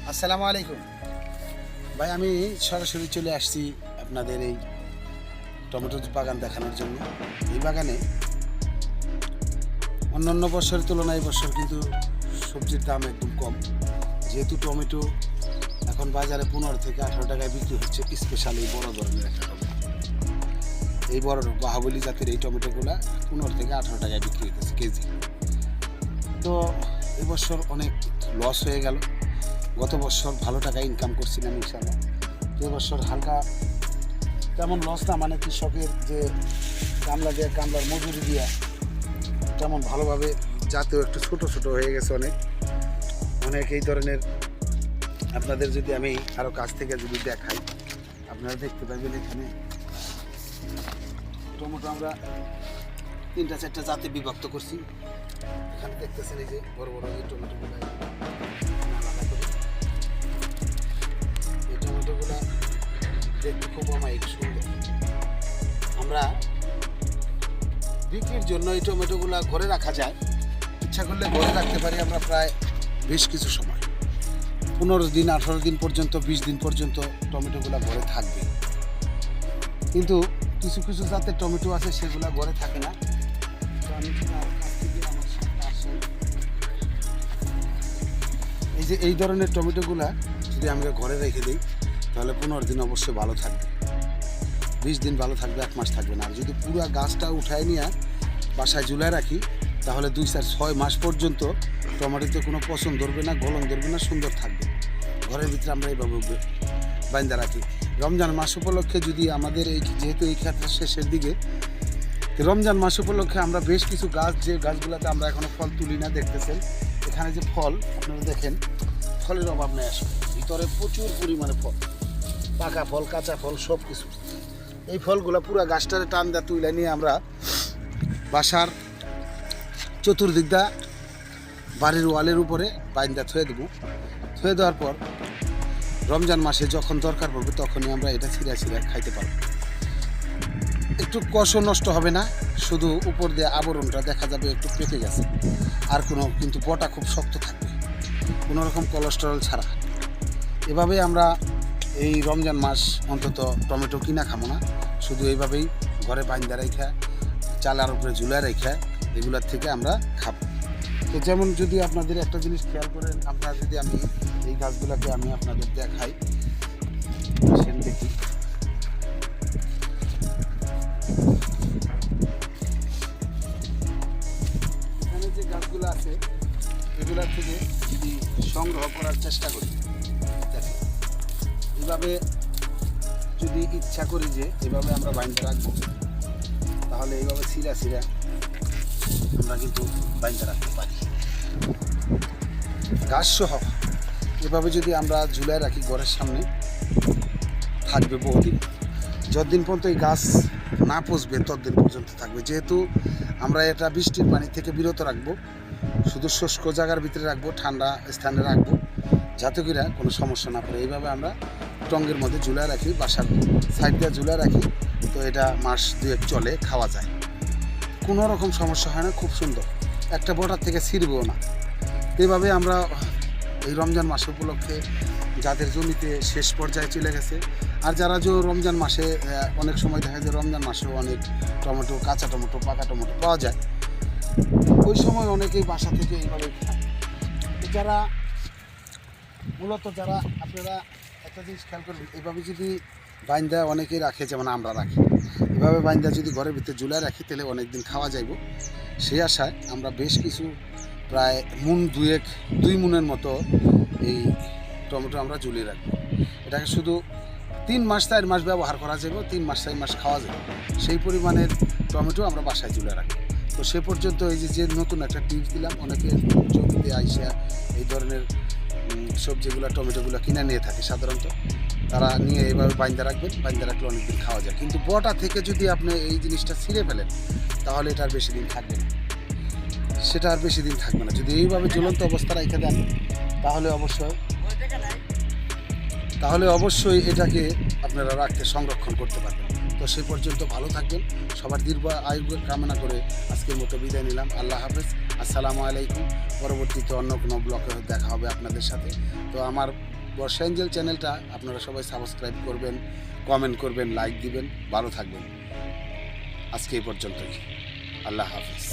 আসসালামু আলাইকুম ভাই, আমি সরাসরি চলে আসছি আপনাদের এই টমেটো বাগান দেখানোর জন্য। এই বাগানে অন্যান্য বছরের তুলনায় এই বছর কিন্তু সবজির দাম একদম কম, যেহেতু টমেটো এখন বাজারে 15 থেকে 18 টাকায় বিক্রি হচ্ছে। স্পেশাল এই বড় ধরনের একটা টমেটো, এই বড় বাহুবলী জাতের এই টমেটোগুলা 15 থেকে 18 টাকায় বিক্রি হতেছে কেজি। তো এবছর অনেক লস হয়ে গেল। গত বছর ভালো টাকা ইনকাম করছিলাম ইনশাআল্লাহ। তো এবছর হালকা তেমন লস না, মানে কৃষকের যে কামলার মজুরি দিয়া তেমন ভালোভাবে, যাতেও একটু ছোট ছোট হয়ে গেছে অনেক এই ধরনের। আপনাদের যদি আমি আরও কাছ থেকে যদি দেখাই, আপনারা দেখতে পাবেন এখানে টমেটো আমরা 3-4টা জাতে বিভক্ত করছি। এখানে দেখতেছেন এই যে বড় বড় এই টমেটোগুলো, আলাদা করে এই টমেটোগুলো দেখতে খুব অমায়িক সুন্দর। আমরা বিক্রির জন্য এই টমেটোগুলো ঘরে রাখা যায়, ইচ্ছা করলে ঘরে রাখতে পারি আমরা প্রায় বেশ কিছু সময়, 15 দিন 18 দিন পর্যন্ত, 20 দিন পর্যন্ত টমেটোগুলো ঘরে থাকবে। কিন্তু কিছু কিছু জাতের টমেটো আছে সেগুলো ঘরে থাকে না। তো আমি এই যে এই ধরনের টমেটোগুলা যদি আমরা ঘরে রেখে দিই তাহলে 15 দিন অবশ্যই ভালো থাকবে, 20 দিন ভালো থাকবে, 1 মাস থাকবে না। আর যদি পুরো গাছটা উঠায় নিয়ে বাসায় ঝুলায় রাখি তাহলে 2-4-6 মাস পর্যন্ত টমেটোতে কোনো পচন ধরবে না, গলন ধরবে না, সুন্দর থাকবে। ঘরের ভিতরে আমরা এইভাবে বাইন্দা রাখি। রমজান মাস উপলক্ষে যদি আমাদের যেহেতু এই ক্ষেত্রে শেষের দিকে, রমজান মাস উপলক্ষে আমরা বেশ কিছু গাছ, যে গাছগুলোতে আমরা এখনো ফল তুলি না, দেখতেছেন এখানে যে ফল আপনারা দেখেন, ফলের অভাব নেই আসলে। ভিতরে প্রচুর পরিমাণে ফল, পাকা ফল, কাঁচা ফল, সব কিছু। এই ফলগুলো পুরো গাছটারে টান দেওয়া তুলে নিয়ে আমরা বাসার চতুর্দিকটা বাড়ির ওয়ালের উপরে বাইন্দা থুয়ে দেবো। থুয়ে দেওয়ার পর রমজান মাসে যখন দরকার পড়বে তখনই আমরা এটা ছিঁড়া খাইতে পারবো। একটু কষও নষ্ট হবে না, শুধু উপর দিয়ে আবরণটা দেখা যাবে একটু পেকে গেছে, আর কোনো কিন্তু বটা খুব শক্ত থাকবে, কোনো রকম কোলেস্টেরল ছাড়া। এভাবেই আমরা এই রমজান মাস অন্তত টমেটো কিনা খাবো না, শুধু এইভাবেই ঘরে বাইন্দা রেখা, চালার উপরে ঝুলায় রেখা এগুলোর থেকে আমরা খাবো। তো যেমন যদি আপনাদের একটা জিনিস খেয়াল করেন, আপনারা যদি আমি এই গাছগুলোকে আমি আপনাদের দেখাই, সেন দেখি এখানে যে গাছগুলো আছে এগুলোর থেকে যদি সংগ্রহ করার চেষ্টা করি, দেখেন এইভাবে যদি ইচ্ছা করি যে এভাবে আমরা বাইন্দা রাখবো, তাহলে এইভাবে ছিঁড়া আমরা কিন্তু বাইন্দা রাখতে পারি। গাছ সহ এভাবে যদি আমরা ঝুলায় রাখি ঘরের সামনে, থাকবে বহুদিন। যতদিন পর্যন্ত এই গাছ না পচবে ততদিন পর্যন্ত থাকবে। যেহেতু আমরা এটা বৃষ্টির পানি থেকে বিরত রাখবো, শুধু শুষ্ক জায়গার ভিতরে রাখবো, ঠান্ডা স্থানে রাখবো, যাতে করে কোনো সমস্যা না পড়ে। এইভাবে আমরা টঙ্গের মধ্যে ঝুলায় রাখি, বাসার সাইড দিয়ে ঝুলায় রাখি, তো এটা মাস 2-1 চলে, খাওয়া যায়, কোনো রকম সমস্যা হয় না, খুব সুন্দর, একটা বটার থেকে ছিঁড়বেও না। এইভাবে আমরা এই রমজান মাস উপলক্ষে যাদের জমিতে শেষ পর্যায়ে চলে গেছে, আর যারা যে রমজান মাসে অনেক সময় দেখা যায় রমজান মাসেও অনেক টমেটো, কাঁচা টমেটো, পাকা টমেটো পাওয়া যায়, ওই সময় অনেকেই বাসা থেকে এইভাবে খায়। যারা মূলত যারা আপনারা একটা জিনিস খেয়াল করবেন, এইভাবে যদি বাইন্দা অনেকেই রাখে, যেমন আমরা রাখি, এভাবে বাইন্দা যদি ঘরের ভিতরে ঝুলায় রাখি তাহলে অনেক দিন খাওয়া যাইব। সেই আশায় আমরা বেশ কিছু প্রায় 2 মুনের মতো এই টমেটো আমরা ঝুলিয়ে রাখবো। এটাকে শুধু 3 মাস 4 মাস ব্যবহার করা যাবে, 3 মাস 4 মাস খাওয়া যাবে, সেই পরিমাণের টমেটো আমরা বাসায় ঝুলে রাখবো। তো সে পর্যন্ত এই যে নতুন একটা টিপস দিলাম, অনেকে জমিতে আইসা এই ধরনের সবজিগুলো, টমেটোগুলো কিনে নিয়ে থাকে সাধারণত, তারা নিয়ে এইভাবে বাইন্দা রাখবেন, বাইন্দা রাখলে অনেকদিন খাওয়া যায়। কিন্তু বটা থেকে যদি আপনি এই জিনিসটা ছিঁড়ে ফেলেন তাহলে এটা আর বেশি দিন থাকবে না, সেটা আর বেশি দিন থাকবে না। যদি এইভাবে ঝুলন্ত অবস্থা রেখে দেন তাহলে অবশ্যই এটাকে আপনারা রাখতে সংরক্ষণ করতে পারবেন। তো সেই পর্যন্ত ভালো থাকবেন, সবার দীর্ঘ আয়ু কামনা করে আজকের মতো বিদায় নিলাম। আল্লাহ হাফেজ, আসসালামু আলাইকুম। পরবর্তীতে অন্য কোনো ব্লগে দেখা হবে আপনাদের সাথে। তো আমার বর্ষা এঞ্জেল চ্যানেলটা আপনারা সবাই সাবস্ক্রাইব করবেন, কমেন্ট করবেন, লাইক দিবেন, ভালো থাকবেন। আজকে এই পর্যন্তই, আল্লাহ হাফেজ।